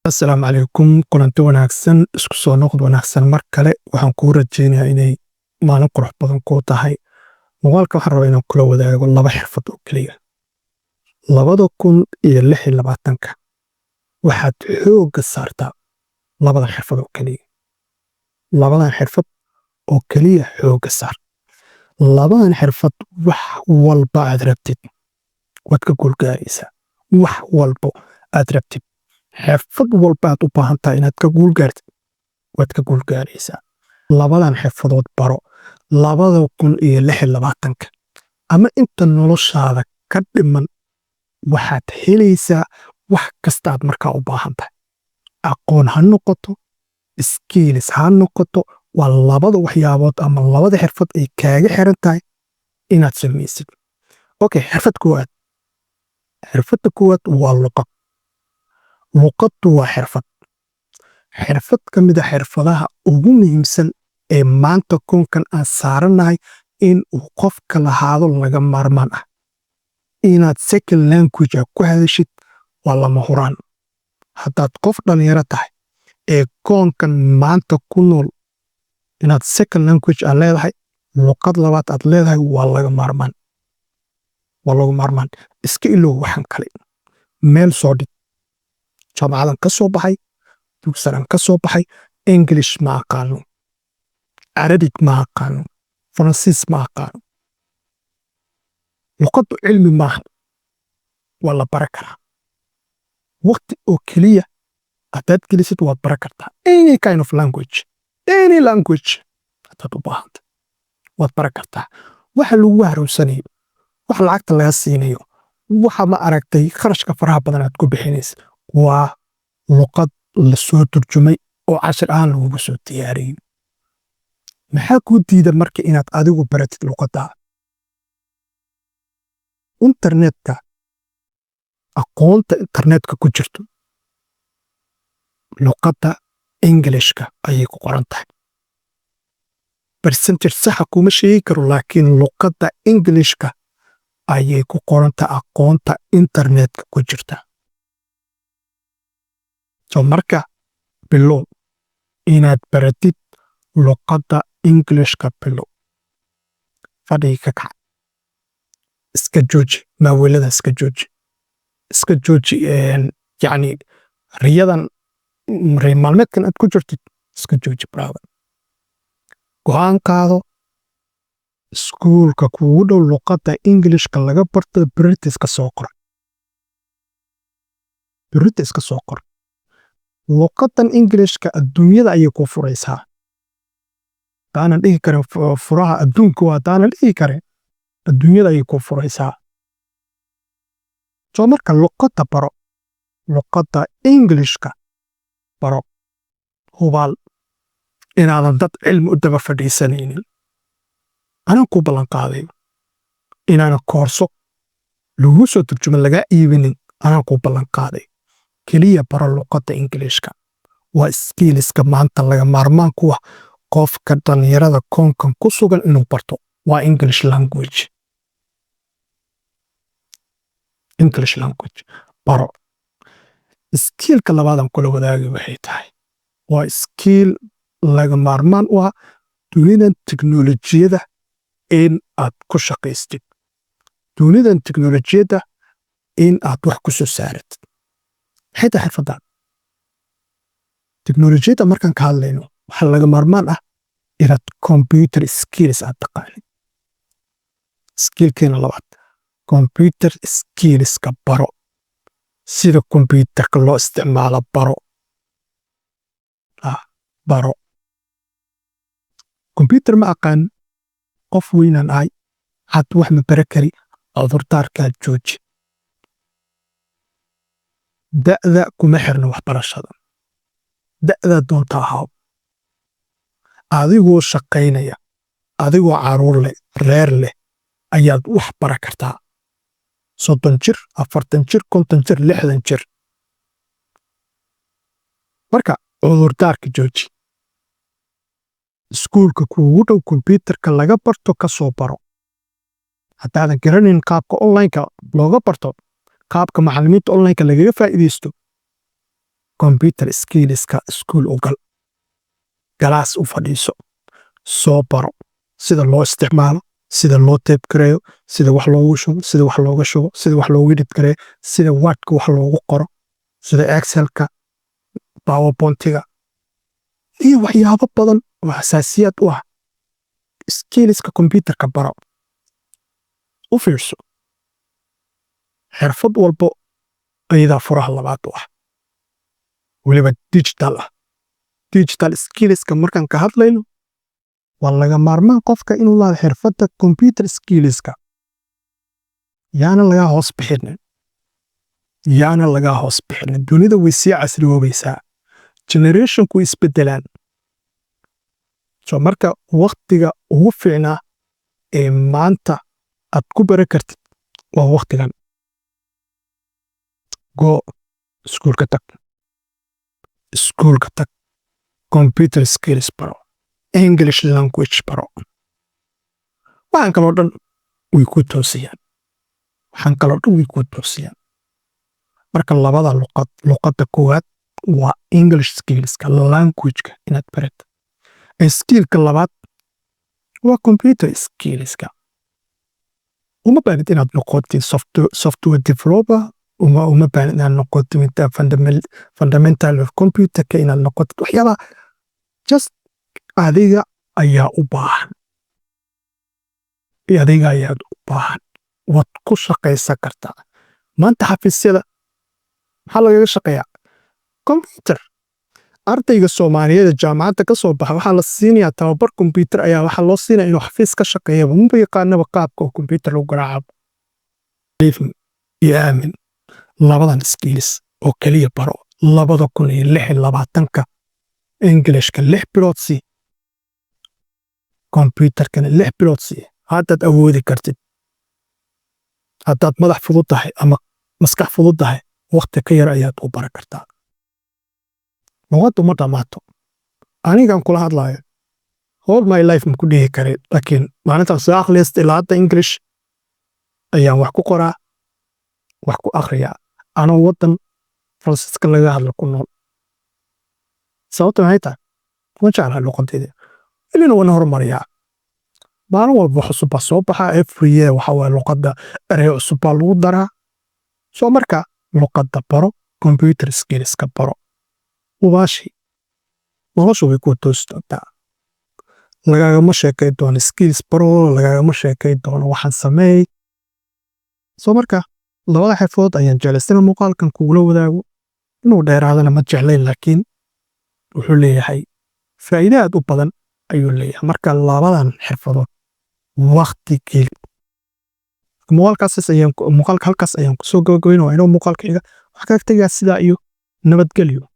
Assalaamu calaykum kulanti wanaagsan isku soo noqod wanaagsan mar kale waxaan kuu rajeynayaa inay maalin qurux badan kuu tahay muuqaalka waxaan rabaa inaan kula wadaago laba xirfad oo keliya 2026 waxaad xoogga saartaa labadan xirfad oo keliya labadan xirfad oo keliya xoogga saar labadan xirfad wax walba aad rabtid waad ka guulgaaraysaa wax walbo aad rabtid xirfad walba aad u baahan tahay inaad ka guulgaartid waad ka guulgaaraysaa labadan xirfadood baro 2026 ama inta noloshaada ka dhiman waxaad helaysaa wax kasta aad markaa u baahan tahay aqoon ha noqoto skills ha noqoto waa labada waxyaabood ama labada xirfad ay kaaga xiran tahay inaad samaysid okay xirfadda koowaad waa luqaddu waa xirfad ka mid a xirfadaha ugu muhiimsan ee maanta koonkan aan saaranahay in uu qofka lahaado laga maarmaan ah inaad second language ku hadashid waa lama huraan haddaad qof dhalinyaro tahay ee koonkan maanta ku nool inaad second language aad leedahay luqad labaad aad leedahay waa laga maarmaan iska ilow waxaan kale meel soo dhig jaamacadan ka soo baxay dugsaran ka soo baxay english ma aqaano arabic ma aqaano faransiis ma aqaano luqaddu cilmi maaha waa la bara karaa waqti oo keliya haddaad gelisid waad bara kartaa any kind of language haddaad u baahanta waad bara kartaa waxa lagu harowsanayo wax lacagta laga siinayo waxa ma aragtay kharashka faraha badan aad ku bixinaysa waa luqad la soo turjumay oo cashir ahaan lagugu soo diyaariyey maxaa kuu diida marka inaad adigu baratid luqadda internetka aqoonta internetka ku jirto luqadda englishka ayay ku qoran tahay percentage saxa kuma sheegi karo laakiin luqadda englishka ayay ku qoranta aqoonta internetka ku jirta so marka bilow inaad baratid luqadda englishka bilow fadhiga ka kac iska jooji maawilada iska jooji yacni riyadan maalmeedkan aad ku jirtid iska jooji brother go'aankaado iskuulka kuugu dhow luqadda englishka laga barto british ka soo qor luqaddan englishka adduunyada ayay ku furaysaa hadaanan dhihi karin furaha adduunka waa hadaanan dhihi karin adduunyada ayay ku furaysaa soo marka luqadda baro luqadda englishka baro hubaal inaadan dad cilmi u daba fadhiisanaynin anaan ku ballanqaaday inaanan koorso lagu soo turjumo lagaa iibinin anaan ku ballanqaaday keliya baro luqadda ingiliishka waa skilliska maanta laga maarmaan ku ah qofka dhalinyarada koonkan ku sugan inuu barto waa english language baro skiilka labaadan kula wadaagay waxay tahay waa skiil laga maarmaan u ah dunidan teknolojiyada in aad ku shaqaystid dunidan teknolojiyadda in aad wax ku soo saaratid maxay tahay xirfaddan teknolojiyadda markaan ka hadlayno waxaa laga maarmaan ah inaad computer skills aad taqaanid skillkeena labaad computer skillska baro sida computerka loo isticmaalo baro computer ma aqaan qof weynaan ahay had wax ma bara kari cudurdaarkaad jooji da'da kuma xirna waxbarashada da'daa doonta ahaw adigoo shaqaynaya adigoo caruur leh reer leh ayaad wax bara kartaa 30 jir 40 jir 50 jir 60 jir marka cudurdaarka jooji iskuulka kuugu dhow kombyuutarka laga barto ka soo baro haddaadan garanaynin qaabka onlineka looga barto qaabka macallimiinta onlineka lagaga faa'iidaysto computer skillska school u gal galaas u fadhiiso soo baro sida loo isticmaalo sida loo tape gareeyo sida wax loogu shubo sida wax looga shubo sida wax loogu edit gareeyo sida wordka wax loogu qoro sida excelka powerpointiga iyo waxyaabo badan oo xasaasiyad u ah skillska computerka baro u fiirso xirfad walbo ayadaa furaha labaad u ah weliba digital skillska markaan ka hadlayno waa laga maarmaan qofka inuu laado xirfadda computer skillska yaana lagaa hoos bixinin dunida way sii casriyoobaysaa generationku isbedelaan so marka waqtiga ugu fiicnaa ee maanta aad ku bara kartid waa waqtigan go iskuulka tag computer skills baro English language baro waxaan kaloo dhan way ku toosiyaan marka labada luqadda koowaad waa English skillska languageka inaad barato skillka labaad waa computer skillska uma baanid inaad noqotid software developer uma baanid inaad noqotid fundamental of computerka inaad noqotid waxyaaba just adiga ayaa u baahan waad ku shaqaysan kartaa maanta xafiisyada maxaa lagaga shaqeeyaa computer ardayga Soomaaliyeed jaamacadda ka soo baxa waxaa la siinayaa tababar computer ayaa waxaa loo siinayaa inuu xafiis ka shaqeeyo ma yaqaanaba qaabka computer lagu garaaco iyo aamin labadan skills oo kaliya baro 2026 Englishka 6 bilood si computerkana 6 bilood si haddaad awoodi kartid haddaad madax fudud tahay ama maskax fudud tahay waqti ka yar ayaad u baran kartaa ma dhamaato anigan kula hadlayo all my life ma ku dhihi karin laakiin maalintaan soo akhriyasta ilaa hadda English ayaan wax ku qoraa wax ku akhriyaa anoo waddan Faransiiska laga hadlo ku nool sababta maxay tahay waan jeclahay luqadeeda ilina waan horumariyaa maalin walba cusub baa soo baxa every year waxa waaye luqadda erey cusub baa lagu daraa soo marka luqadda baro computer skillska baro ubaashi noloshu way ku toostaa lagagama sheekay doono skills baro lagagama sheekay doono waxaan sameey soo marka labada xirfadood ayaan jeclaystay muuqaalkan kugula wadaago inuu dheeraadana ma jeclayn laakiin wuxuu leeyahay faa'iido aad u badan ayuu leeyahay marka labadan xirfadood waqti geli muuqaalka halkaas ayaan kusoo gabagabaynayaa inuu muuqaalka xiga wax kaga tagay sidaa iyo nabadgelyo